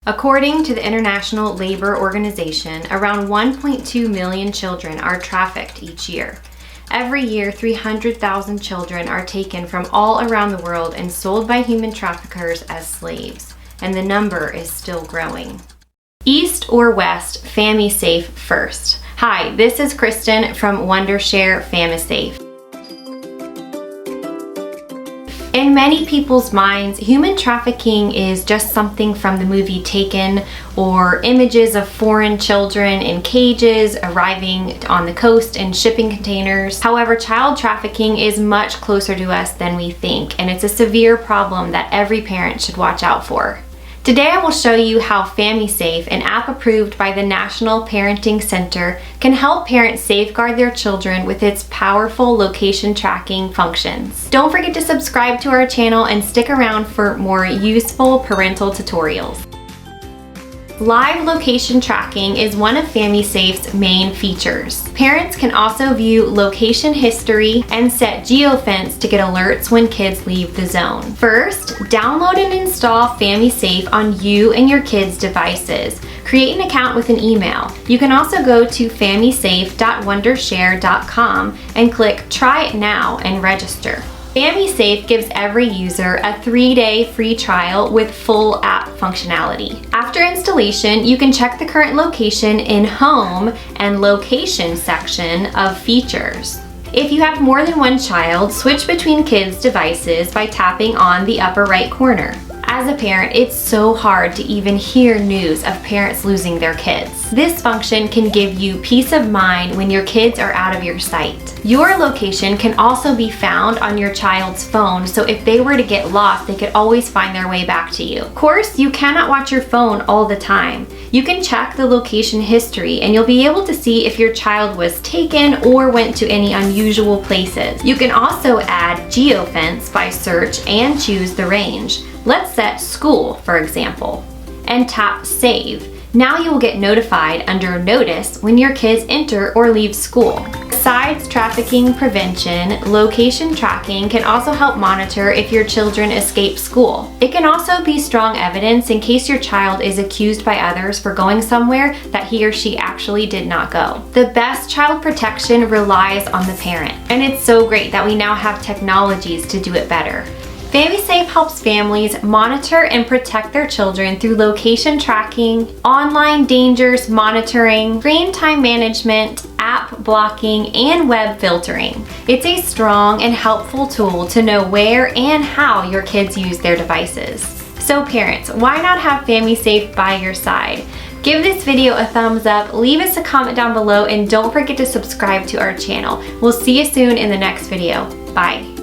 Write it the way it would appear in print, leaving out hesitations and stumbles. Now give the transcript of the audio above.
According to the International Labor Organization, around 1.2 million children are trafficked each year. Every year, 300,000 children are taken from all around the world and sold by human traffickers as slaves, and the number is still growing. East or West, FamiSafe first. Hi, this is Kristen from Wondershare FamiSafe. In many people's minds, human trafficking is just something from the movie Taken, or images of foreign children in cages arriving on the coast in shipping containers. However, child trafficking is much closer to us than we think, and it's a severe problem that every parent should watch out for. Today I will show you how FamiSafe, an app approved by the National Parenting Center, can help parents safeguard their children with its powerful location tracking functions. Don't forget to subscribe to our channel and stick around for more useful parental tutorials. Live location tracking is one of FamiSafe's main features. Parents can also view location history and set geofence to get alerts when kids leave the zone. First, download and install FamiSafe on you and your kids' devices. Create an account with an email. You can also go to famisafe.wondershare.com and click Try It Now and register. FamiSafe gives every user a 3-day free trial with full app functionality. After installation, you can check the current location in Home and Location section of Features. If you have more than one child, switch between kids' devices by tapping on the upper right corner. As a parent, it's so hard to even hear news of parents losing their kids. This function can give you peace of mind when your kids are out of your sight. Your location can also be found on your child's phone, so if they were to get lost, they could always find their way back to you. Of course, you cannot watch your phone all the time. You can check the location history and you'll be able to see if your child was taken or went to any unusual places. You can also add geofence by search and choose the range. Let's set school, for example, and tap Save. Now you will get notified under Notice when your kids enter or leave school. Besides trafficking prevention, location tracking can also help monitor if your children escape school. It can also be strong evidence in case your child is accused by others for going somewhere that he or she actually did not go. The best child protection relies on the parent, and it's so great that we now have technologies to do it better. FamiSafe helps families monitor and protect their children through location tracking, online dangers monitoring, screen time management, app blocking, and web filtering. It's a strong and helpful tool to know where and how your kids use their devices. So parents, why not have FamiSafe by your side? Give this video a thumbs up, leave us a comment down below, and don't forget to subscribe to our channel. We'll see you soon in the next video. Bye.